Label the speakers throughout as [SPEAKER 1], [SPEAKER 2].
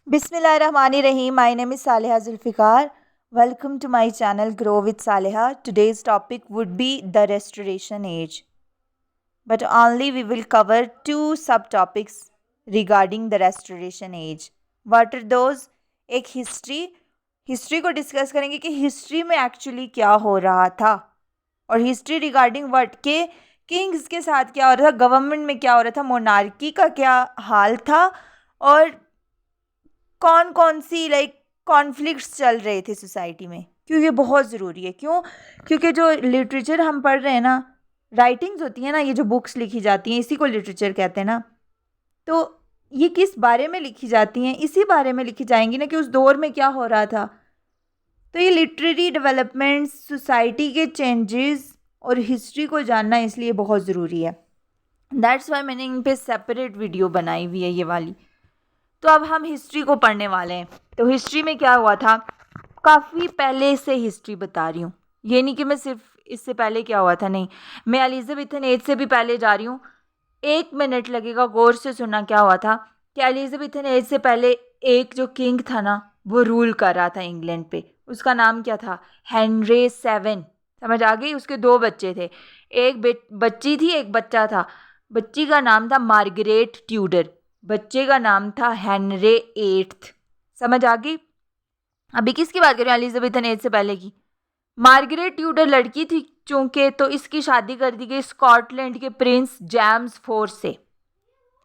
[SPEAKER 1] Bismillahirrahmanirrahim. My name is Saleha Zulfikar. Welcome to my channel Grow with Saleha. Today's topic would be the Restoration Age. But only we will cover two subtopics regarding the Restoration Age. What are those? एक history को discuss करेंगे कि history में actually क्या हो रहा था, और हिस्ट्री रिगार्डिंग व्हाट के किंग्स के साथ क्या हो रहा था, गवर्नमेंट में क्या हो रहा था, मोनार्की का क्या हाल था, और कौन कौन सी कॉन्फ्लिक्ट्स चल रहे थे सोसाइटी में। क्यों ये बहुत ज़रूरी है? क्यों? क्योंकि जो लिटरेचर हम पढ़ रहे हैं ना, राइटिंग्स होती हैं ना, ये जो बुक्स लिखी जाती हैं इसी को लिटरेचर कहते हैं ना। तो ये किस बारे में लिखी जाती हैं? इसी बारे में लिखी जाएंगी ना कि उस दौर में क्या हो रहा था। तो ये लिटरेरी डेवलपमेंट्स, सोसाइटी के चेंजेस और हिस्ट्री को जानना इसलिए बहुत ज़रूरी है। दैट्स वाई मैंने इन पे सेपरेट वीडियो बनाई हुई है, ये वाली। तो अब हम हिस्ट्री को पढ़ने वाले हैं। तो हिस्ट्री में क्या हुआ था, काफ़ी पहले से हिस्ट्री बता रही हूँ। ये नहीं कि मैं सिर्फ इससे पहले क्या हुआ था, नहीं, मैं एलिजाबेथन एज से भी पहले जा रही हूँ। 1 मिनट लगेगा, गौर से सुनना क्या हुआ था कि एलिजाबेथन एज से पहले एक जो किंग था ना, वो रूल कर रहा था इंग्लैंड पे। उसका नाम क्या था? हेनरी 7। समझ आ गई? उसके 2 बच्चे थे, एक बच्ची थी, एक बच्चा था। बच्ची का नाम था मार्गरेट ट्यूडर, बच्चे का नाम था हेनरी 8। समझ आ गई? अभी किसकी बात कर रही हूँ? एलिजाबेथन एज से पहले की। मार्गरेट ट्यूडर लड़की थी चूंकि, तो इसकी शादी कर दी गई स्कॉटलैंड के प्रिंस जेम्स 4 से।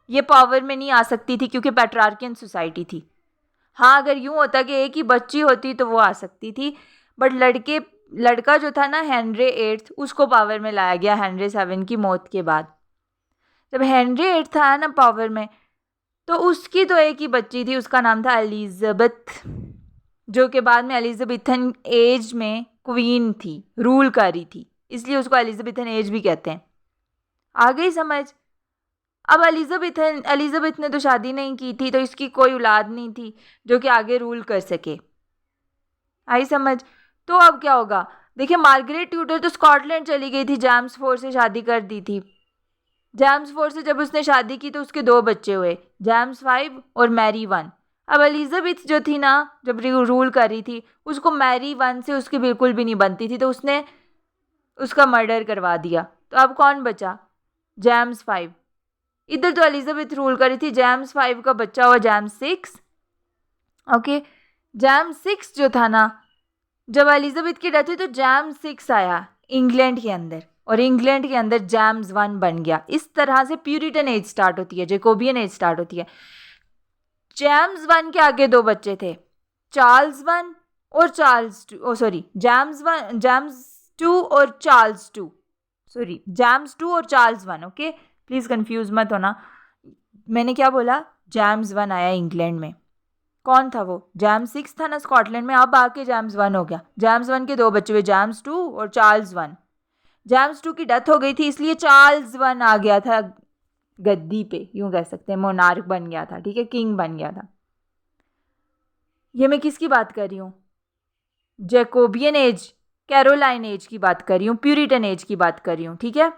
[SPEAKER 1] ये पावर में नहीं आ सकती थी क्योंकि पैट्रार्कियन सोसाइटी थी। हाँ, अगर यूं होता कि एक ही बच्ची होती तो वो आ सकती थी, बट लड़का जो था ना हेनरी 8, उसको पावर में लाया गया हेनरी 7 की मौत के बाद। जब हेनरी 8 था ना पावर में, तो उसकी तो एक ही बच्ची थी, उसका नाम था एलिजाबेथ, जो कि बाद में एलिजाबेथन एज में क्वीन थी, रूल कर रही थी, इसलिए उसको एलिजाबेथन एज भी कहते हैं। आ गई समझ? अब एलिजाबेथ ने तो शादी नहीं की थी, तो इसकी कोई औलाद नहीं थी जो कि आगे रूल कर सके। आई समझ? तो अब क्या होगा? देखिए, मार्गरेट ट्यूडर तो स्कॉटलैंड चली गई थी, जेम्स 4 से शादी कर दी थी। जेम्स 4 से जब उसने शादी की तो उसके 2 बच्चे हुए, जेम्स 5 और मैरी 1। अब एलिजाबेथ जो थी ना, जब रूल कर रही थी, उसको मैरी 1 से उसकी बिल्कुल भी नहीं बनती थी, तो उसने उसका मर्डर करवा दिया। तो अब कौन बचा? जेम्स 5। इधर तो एलिजाबेथ रूल कर रही थी, जेम्स 5 का बच्चा हुआ जेम्स 6। ओके, जेम्स 6 जो था ना, जब एलिजाबेथ की डेथ हुई तो जेम्स 6 आया इंग्लैंड के अंदर, और इंग्लैंड के अंदर जेम्स 1 बन गया। इस तरह से प्यूरिटन एज स्टार्ट होती है, जैकोबियन एज स्टार्ट होती है। जेम्स 1 के आगे 2 बच्चे थे, चार्ल्स 1 और चार्ल्स 2, सॉरी, जेम्स 2 और चार्ल्स 2, सॉरी, जेम्स 2 और चार्ल्स 1। ओके, प्लीज़ कंफ्यूज मत होना। मैंने क्या बोला? जेम्स 1 आया इंग्लैंड में। कौन था वो? जेम्स 6 था ना स्कॉटलैंड में, अब आके जेम्स 1 हो गया। जेम्स 1 के 2 बच्चे हुए, जेम्स 2 और चार्ल्स 1। जेम्स 2 की डेथ हो गई थी, इसलिए चार्ल्स 1 आ गया था गद्दी पे, यूं कह सकते हैं, मोनार्क बन गया था। ठीक है, किंग बन गया था। ये मैं किसकी बात कर रही हूँ? जैकोबियन एज, कैरोलाइन एज की बात कर रही हूँ, प्यूरिटन एज की बात कर रही हूँ। ठीक है,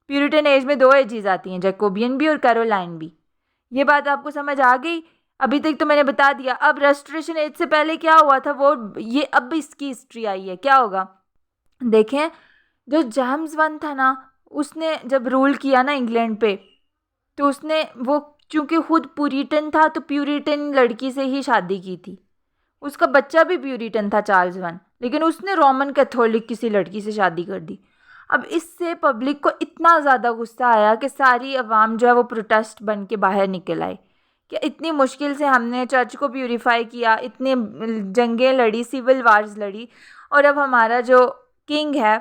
[SPEAKER 1] प्यूरिटन एज में 2 एजेस आती हैं, जैकोबियन भी और कैरोलाइन भी। ये बात आपको समझ आ गई? अभी तक तो मैंने बता दिया। अब रेस्टोरेशन एज से पहले क्या हुआ था वो, ये अब इसकी हिस्ट्री आई है। क्या होगा देखें। जो जेम्स 1 था ना, उसने जब रूल किया ना इंग्लैंड पे, तो उसने वो चूंकि खुद प्यूरिटन था, तो प्यूरिटन लड़की से ही शादी की थी। उसका बच्चा भी प्यूरिटन था, चार्ल्स 1, लेकिन उसने रोमन कैथोलिक किसी लड़की से शादी कर दी। अब इससे पब्लिक को इतना ज़्यादा गुस्सा आया कि सारी अवाम जो है वो प्रोटेस्ट बन के बाहर निकल आई कि इतनी मुश्किल से हमने चर्च को प्यूरिफाई किया, इतने जंगें लड़ी, सिविल वार्स लड़ी, और अब हमारा जो किंग है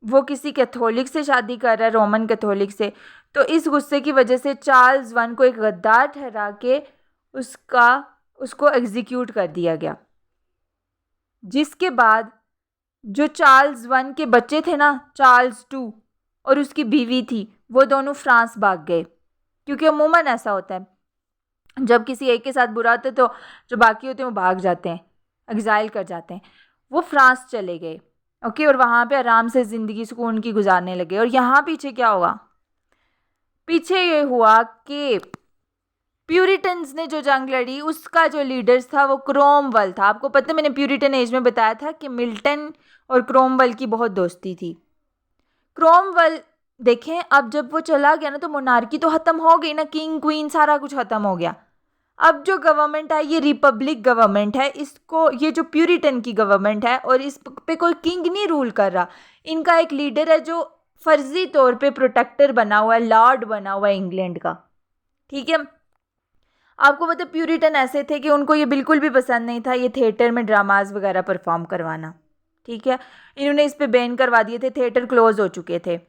[SPEAKER 1] वो किसी कैथोलिक से शादी कर रहा है, रोमन कैथोलिक से। तो इस गुस्से की वजह से चार्ल्स 1 को एक गद्दार ठहरा के उसको एग्जीक्यूट कर दिया गया। जिसके बाद जो चार्ल्स 1 के बच्चे थे ना, चार्ल्स 2 और उसकी बीवी थी, वो दोनों फ्रांस भाग गए। क्योंकि अमूमन ऐसा होता है, जब किसी एक के साथ बुरा होता है तो जो बाकी होते हैं वो भाग जाते हैं, एग्जाइल कर जाते हैं। वो फ्रांस चले गए। ओके, और वहाँ पे आराम से ज़िंदगी सुकून की गुजारने लगे। और यहाँ पीछे क्या हुआ? पीछे ये हुआ कि प्यूरिटन्स ने जो जंग लड़ी उसका जो लीडर्स था वो क्रोमवेल था। आपको पता है मैंने प्यूरिटन एज में बताया था कि मिल्टन और क्रोमवेल की बहुत दोस्ती थी। क्रोमवेल देखें अब जब वो चला गया ना तो मोनार्की तो ख़त्म हो गई ना, किंग क्वीन सारा कुछ ख़त्म हो गया। अब जो गवर्नमेंट है ये रिपब्लिक गवर्नमेंट है, इसको ये जो प्यूरिटन की गवर्नमेंट है और इस पे कोई किंग नहीं रूल कर रहा, इनका एक लीडर है जो फर्जी तौर पे प्रोटेक्टर बना हुआ है, लॉर्ड बना हुआ है इंग्लैंड का। ठीक है, आपको पता प्यूरिटन ऐसे थे कि उनको ये बिल्कुल भी पसंद नहीं था ये थिएटर में ड्रामाज वगैरह परफॉर्म करवाना। ठीक है, इन्होंने इस पे बैन करवा दिए थे, थिएटर क्लोज हो चुके थे।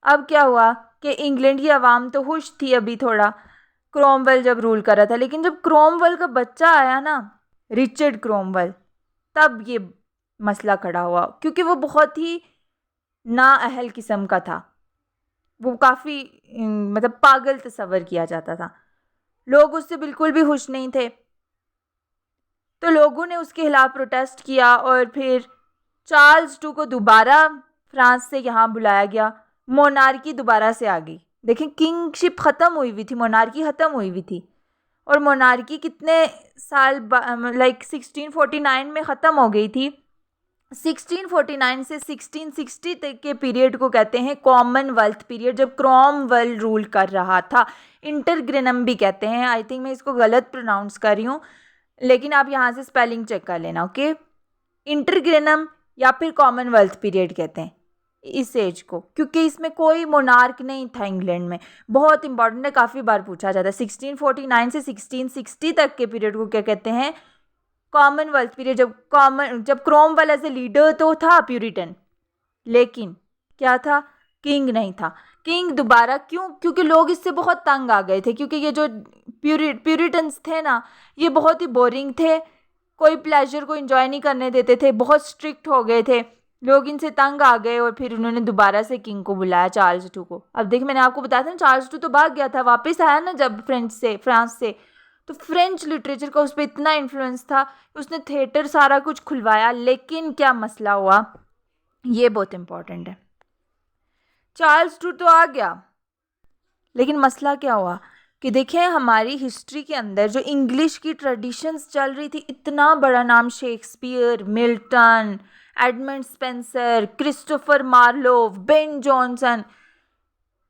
[SPEAKER 1] अब क्या हुआ कि इंग्लैंड की आवाम तो खुश थी अभी थोड़ा, क्रोमवेल जब रूल कर रहा था, लेकिन जब क्रोमवेल का बच्चा आया ना, रिचर्ड क्रोमवेल, तब ये मसला खड़ा हुआ क्योंकि वो बहुत ही नाअहल किस्म का था। वो काफ़ी मतलब पागल तस्वर किया जाता था, लोग उससे बिल्कुल भी खुश नहीं थे। तो लोगों ने उसके खिलाफ प्रोटेस्ट किया और फिर चार्ल्स टू को दोबारा फ्रांस से यहाँ बुलाया गया, मोनार्की दोबारा से आ गई। देखें किंगशिप ख़त्म हुई हुई थी, मोनार्की ख़त्म हुई हुई थी, और मोनार्की कितने साल लाइक 1649 में ख़त्म हो गई थी। 1649 से 1660 तक के पीरियड को कहते हैं कॉमनवेल्थ पीरियड, जब क्रोमवेल रूल कर रहा था। इंटरग्रेनम भी कहते हैं, आई थिंक मैं इसको गलत प्रोनाउंस कर रही हूँ, लेकिन आप यहाँ से स्पेलिंग चेक कर लेना। ओके, इंटरग्रेनम या फिर कॉमनवेल्थ पीरियड कहते हैं इस एज को, क्योंकि इसमें कोई मोनार्क नहीं था इंग्लैंड में। बहुत इंपॉर्टेंट है, काफ़ी बार पूछा जाता है। 1649 से 1660 तक के पीरियड को क्या कहते हैं? Commonwealth period. जब क्रोमवेल एज ए लीडर तो था प्यूरिटन, लेकिन क्या था? किंग नहीं था। किंग दोबारा क्यों? क्योंकि लोग इससे बहुत तंग आ गए थे, क्योंकि ये जो प्यूरिटन्स थे ना, ये बहुत ही बोरिंग थे, कोई प्लेजर को एंजॉय नहीं करने देते थे, बहुत स्ट्रिक्ट हो गए थे, लोग इनसे तंग आ गए और फिर उन्होंने दोबारा से किंग को बुलाया, चार्ल्स टू को। अब देख, मैंने आपको बताया था ना, चार्ल्स टू तो भाग गया था, वापस आया ना जब फ्रांस से, तो फ्रेंच लिटरेचर का उस पर इतना इन्फ्लुएंस था, उसने थिएटर सारा कुछ खुलवाया। लेकिन क्या मसला हुआ, ये बहुत इंपॉर्टेंट है। चार्ल्स टू तो आ गया, लेकिन मसला क्या हुआ कि देखें हमारी हिस्ट्री के अंदर जो इंग्लिश की ट्रेडिशंस चल रही थी, इतना बड़ा नाम Shakespeare, Milton, Edmund Spenser, Christopher Marlowe, Ben Jonson,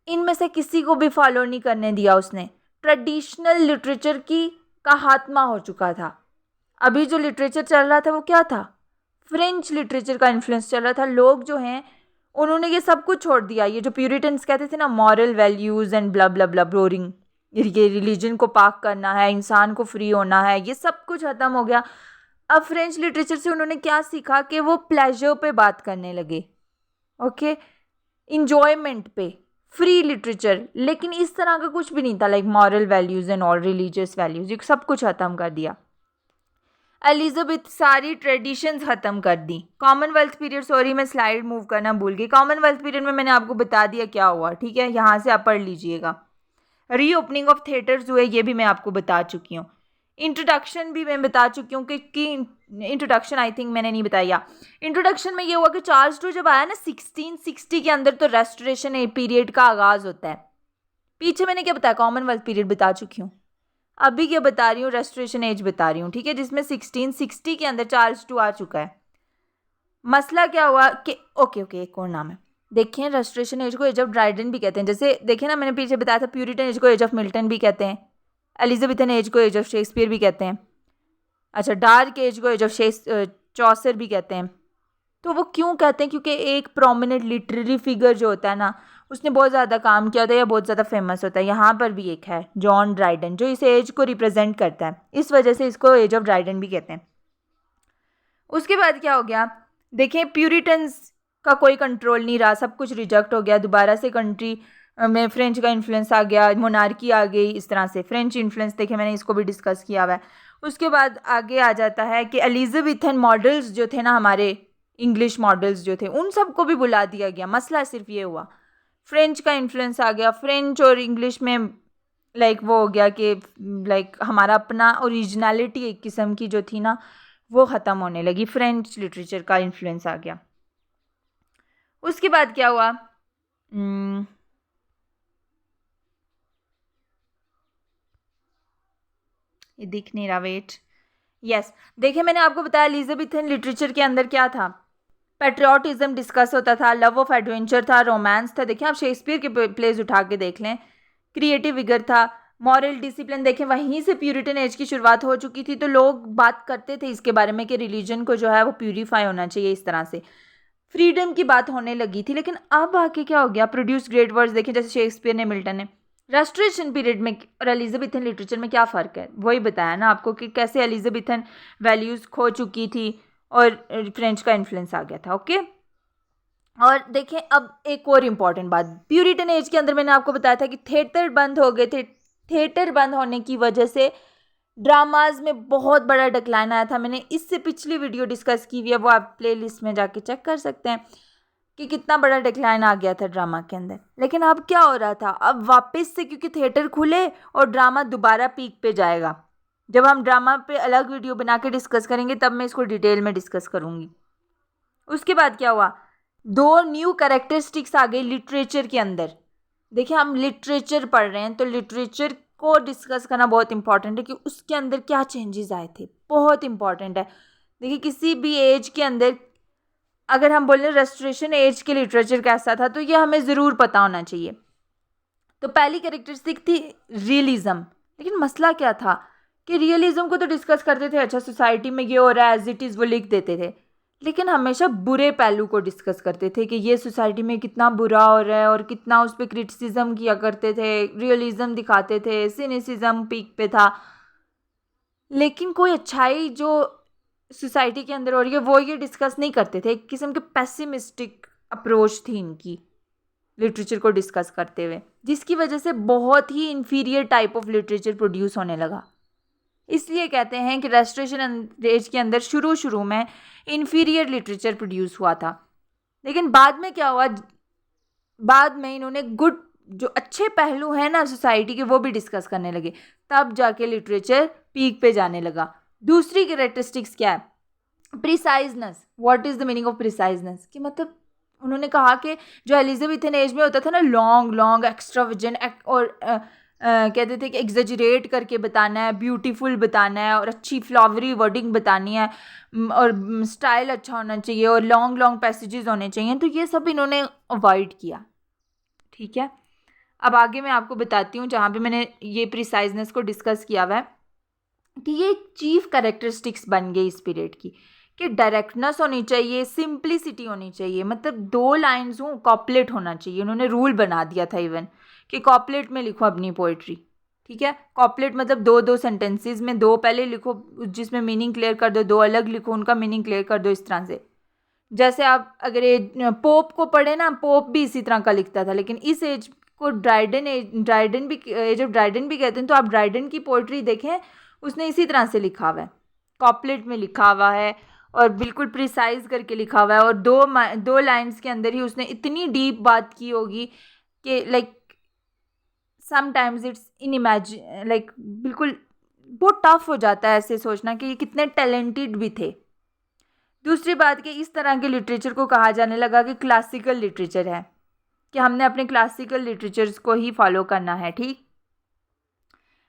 [SPEAKER 1] इनमें से किसी को भी फॉलो नहीं करने दिया उसने। ट्रेडिशनल लिटरेचर की का खात्मा हो चुका था। अभी जो लिटरेचर चल रहा था वो क्या था? फ्रेंच लिटरेचर का इन्फ्लुएंस चल रहा था। लोग जो हैं उन्होंने ये सब कुछ छोड़ दिया। ये जो प्यूरिटन्स कहते थे ना, moral values and blah blah blah boring, ये रिलीजन को पाक करना है, इंसान को फ्री होना है, ये सब कुछ ख़त्म हो गया। अब फ्रेंच लिटरेचर से उन्होंने क्या सीखा कि वो प्लेजर पे बात करने लगे, ओके, इंजॉयमेंट पे, फ्री लिटरेचर। लेकिन इस तरह का कुछ भी नहीं था, like moral values and all religious values, ये सब कुछ ख़त्म कर दिया। एलिजाबेथ सारी ट्रेडिशंस ख़त्म कर दी। कॉमनवेल्थ पीरियड, सॉरी मैं स्लाइड मूव करना भूल गई। कॉमनवेल्थ पीरियड में मैंने आपको बता दिया क्या हुआ, ठीक है, यहाँ से आप पढ़ लीजिएगा। रीओपनिंग ऑफ थिएटर्स हुए, ये भी मैं आपको बता चुकी हूँ। इंट्रोडक्शन भी मैं बता चुकी हूँ कि इंट्रोडक्शन आई थिंक मैंने नहीं बताया। इंट्रोडक्शन में ये हुआ कि चार्ल्स टू जब आया ना 1660 के अंदर, तो रेस्टोरेशन पीरियड का आगाज़ होता है। पीछे मैंने क्या बताया? कॉमनवेल्थ पीरियड बता चुकी हूँ। अभी क्या बता रही हूँ? रेस्टोरेशन एज बता रही हूँ, ठीक है, जिसमें 1660 के अंदर चार्ल्स टू आ चुका है। मसला क्या हुआ कि ओके एक और नाम है, देखिए रेस्टोरेशन एज को एज ऑफ ड्राइडन भी कहते हैं। जैसे देखिए ना, मैंने पीछे बताया था प्यूरिटन एज को एज ऑफ मिल्टन भी कहते हैं, एलिजाबेथन एज को एज ऑफ शेक्सपियर भी कहते हैं, अच्छा डार्क एज को एज ऑफ चौसर भी कहते हैं। तो वो क्यों कहते हैं? क्योंकि एक प्रोमिनेंट लिटरेरी फिगर जो होता है ना, उसने बहुत ज़्यादा काम किया होता है या बहुत ज़्यादा फेमस होता है। यहाँ पर भी एक है जॉन ड्राइडन, जो इस एज को रिप्रेजेंट करता है, इस वजह से इसको एज ऑफ ड्राइडन भी कहते हैं। उसके बाद क्या हो गया, देखें प्यूरिटन्स का कोई कंट्रोल नहीं रहा, सब कुछ रिजेक्ट हो गया। दोबारा से कंट्री में फ्रेंच का इन्फ्लुएंस आ गया, मोनार्की आ गई, इस तरह से फ्रेंच इन्फ्लुएंस, देखें मैंने इसको भी डिस्कस किया हुआ है। उसके बाद आगे आ जाता है कि एलिजाबेथन मॉडल्स जो थे ना, हमारे इंग्लिश मॉडल्स जो थे, उन सबको भी बुला दिया गया। मसला सिर्फ ये हुआ, फ्रेंच का इन्फ्लुएंस आ गया, फ्रेंच और इंग्लिश में लाइक वो हो गया कि लाइक हमारा अपना ओरिजिनलिटी एक किस्म की जो थी ना, वो ख़त्म होने लगी, फ्रेंच लिटरेचर का इन्फ्लुएंस आ गया। उसके बाद क्या हुआ, ये दिख नहीं रहा, वेट, यस। देखिए मैंने आपको बताया एलिजाबेथन लिटरेचर के अंदर क्या था, पेट्रियाटिज्म डिस्कस होता था, लव ऑफ एडवेंचर था, रोमांस था। देखिए आप शेक्सपियर के प्लेज उठा के देख लें, क्रिएटिव विगर था, मॉरल डिसिप्लिन। देखें वहीं से प्यूरिटन एज की शुरुआत हो चुकी थी, तो लोग बात करते थे इसके बारे में कि रिलीजन को जो है वो प्यूरीफाई होना चाहिए, इस तरह से फ्रीडम की बात होने लगी थी। लेकिन अब आके क्या हो गया, प्रोड्यूस ग्रेट वर्ड्स। देखें जैसे शेक्सपियर ने, मिल्टन ने। रेस्टोरेशन पीरियड में और एलिजाबेथन लिटरेचर में क्या फ़र्क है, वही बताया ना आपको कि कैसे एलिजाबेथन वैल्यूज़ खो चुकी थी और फ्रेंच का इन्फ्लुएंस आ गया था। ओके, और देखें अब एक और इम्पॉर्टेंट बात, प्यूरिटन एज के अंदर मैंने आपको बताया था कि थिएटर बंद हो गए थे। थिएटर बंद होने की वजह से ड्रामाज में बहुत बड़ा डिक्लाइन आया था। मैंने इससे पिछली वीडियो डिस्कस की हुई है, वो आप प्ले लिस्ट में जाके चेक कर सकते हैं कि कितना बड़ा डिक्लाइन आ गया था ड्रामा के अंदर। लेकिन अब क्या हो रहा था, अब वापस से क्योंकि थिएटर खुले और ड्रामा दोबारा पीक पे जाएगा। जब हम ड्रामा पे अलग वीडियो बना के डिस्कस करेंगे तब मैं इसको डिटेल में डिस्कस करूँगी। उसके बाद क्या हुआ, दो न्यू कैरेक्टरिस्टिक्स आ गई लिटरेचर के अंदर। देखिए हम लिटरेचर पढ़ रहे हैं तो लिटरेचर को डिस्कस करना बहुत इंपॉर्टेंट है कि उसके अंदर क्या चेंजेस आए थे, बहुत इंपॉर्टेंट है। देखिए किसी भी एज के अंदर अगर हम बोलें रेस्टोरेशन एज के लिटरेचर कैसा था तो ये हमें ज़रूर पता होना चाहिए। तो पहली कैरेक्टरिस्टिक थी रियलिज्म। लेकिन मसला क्या था कि रियलिज्म को तो डिस्कस करते थे, अच्छा सोसाइटी में ये हो रहा है एज इट इज़, वो लिख देते थे। लेकिन हमेशा बुरे पहलू को डिस्कस करते थे कि ये सोसाइटी में कितना बुरा हो रहा है और कितना उस पर क्रिटिसिज्म किया करते थे, रियलिज्म दिखाते थे, सिनिसिज्म पीक पे था। लेकिन कोई अच्छाई जो सोसाइटी के अंदर हो रही है वो ये डिस्कस नहीं करते थे। एक किस्म के पेसिमिस्टिक अप्रोच थी इनकी लिटरेचर को डिस्कस करते हुए, जिसकी वजह से बहुत ही inferior type of literature produce होने लगा। इसलिए कहते हैं कि रेस्टोरेशन एज के अंदर शुरू में इन्फीरियर लिटरेचर प्रोड्यूस हुआ था। लेकिन बाद में क्या हुआ, बाद में इन्होंने गुड जो अच्छे पहलू हैं ना सोसाइटी के वो भी डिस्कस करने लगे, तब जाके लिटरेचर पीक पे जाने लगा। दूसरी कैरेक्टरिस्टिक्स क्या है, preciseness. What is the meaning of preciseness, कि मतलब उन्होंने कहा कि जो एलिजाबेथन एज में होता था ना, लॉन्ग एक्स्ट्रावेजेंट और कहते थे कि एग्जेजरेट करके बताना है, ब्यूटीफुल बताना है और अच्छी फ्लावरी वर्डिंग बतानी है और स्टाइल अच्छा होना चाहिए और लॉन्ग पैसेजेस होने चाहिए, तो ये सब इन्होंने अवॉइड किया। ठीक है, अब आगे मैं आपको बताती हूँ जहाँ पे मैंने ये प्रिसाइजनेस को डिस्कस किया हुआ है कि ये चीफ कैरेक्टरिस्टिक्स बन गई इस पीरियड की, कि डायरेक्टनेस होनी चाहिए, सिंप्लिसिटी होनी चाहिए, मतलब दो लाइन्स हों, कॉपलेट होना चाहिए। उन्होंने रूल बना दिया था इवन कि कॉपलेट में लिखो अपनी पोइट्री। ठीक है, कॉपलेट मतलब दो सेंटेंसेस में दो पहले लिखो जिसमें मीनिंग क्लियर कर दो, दो अलग लिखो उनका मीनिंग क्लियर कर दो, इस तरह से। जैसे आप अगर ये पोप को पढ़े ना, पोप भी इसी तरह का लिखता था। लेकिन इस एज को ड्राइडन भी एज ऑफ ड्राइडन भी कहते हैं, तो आप ड्राइडन की पोइट्री देखें, उसने इसी तरह से लिखा हुआ है, कॉपलेट में लिखा हुआ है और बिल्कुल प्रिसाइज करके लिखा हुआ है। और दो लाइन्स के अंदर ही उसने इतनी डीप बात की होगी कि लाइक समटाइम्स इट्स लाइक बिल्कुल बहुत टफ हो जाता है ऐसे सोचना कि ये कितने टैलेंटेड भी थे। दूसरी बात कि इस तरह के लिटरेचर को कहा जाने लगा कि क्लासिकल लिटरेचर है, कि हमने अपने क्लासिकल लिटरेचर्स को ही फॉलो करना है। ठीक,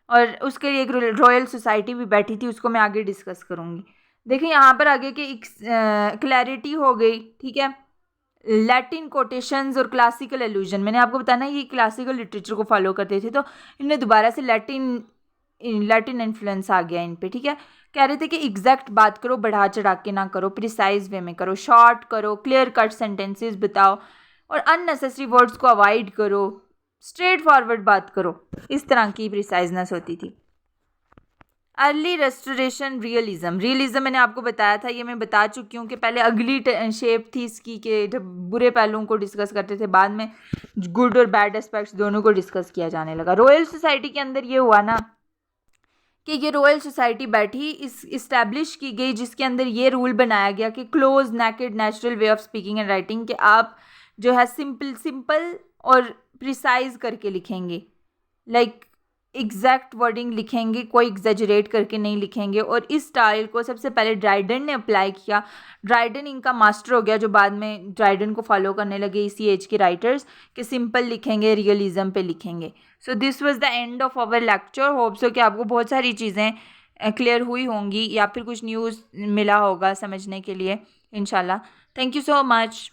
[SPEAKER 1] और उसके लिए एक रॉयल सोसाइटी भी बैठी थी, उसको मैं आगे डिस्कस करूँगी। देखिए यहाँ पर आगे की क्लैरिटी हो गई। ठीक है, लैटिन कोटेशंस और क्लासिकल एल्यूजन, मैंने आपको बताया ना ये क्लासिकल लिटरेचर को फॉलो करते थे, तो इनने दोबारा से लैटिन इन्फ्लुएंस आ गया इन पे। ठीक है, कह रहे थे कि एग्जैक्ट बात करो, बढ़ा चढ़ा के ना करो, प्रिसाइज वे में करो, शॉर्ट करो, क्लियर कट सेंटेंसेस बताओ और अननेसेसरी वर्ड्स को अवॉइड करो, स्ट्रेट फॉरवर्ड बात करो। इस तरह की प्रिसाइजनेस होती थी। अर्ली रेस्टोरेशन रियलिज्म मैंने आपको बताया था, ये मैं बता चुकी हूँ कि पहले अगली शेप थी इसकी कि जब बुरे पहलुओं को डिस्कस करते थे, बाद में गुड और बैड एस्पेक्ट्स दोनों को डिस्कस किया जाने लगा। रॉयल सोसाइटी के अंदर ये हुआ ना कि ये रॉयल सोसाइटी बैठी, इस इस्टेब्लिश की गई, जिसके अंदर ये रूल बनाया गया कि close naked natural way of speaking and writing, कि आप जो है सिंपल और प्रिसाइज करके लिखेंगे, लाइक एग्जैक्ट वर्डिंग लिखेंगे, कोई एग्जेजरेट करके नहीं लिखेंगे। और इस स्टाइल को सबसे पहले ड्राइडन ने अप्लाई किया। ड्राइडन इनका मास्टर हो गया, जो बाद में ड्राइडन को फॉलो करने लगे इसी एज के राइटर्स, कि सिंपल लिखेंगे, रियलिज्म पे लिखेंगे। So this was the end of our lecture. Hope so कि आपको बहुत सारी चीज़ें क्लियर हुई होंगी या फिर कुछ न्यूज़ मिला होगा समझने के लिए इंशाल्लाह। Thank you so much.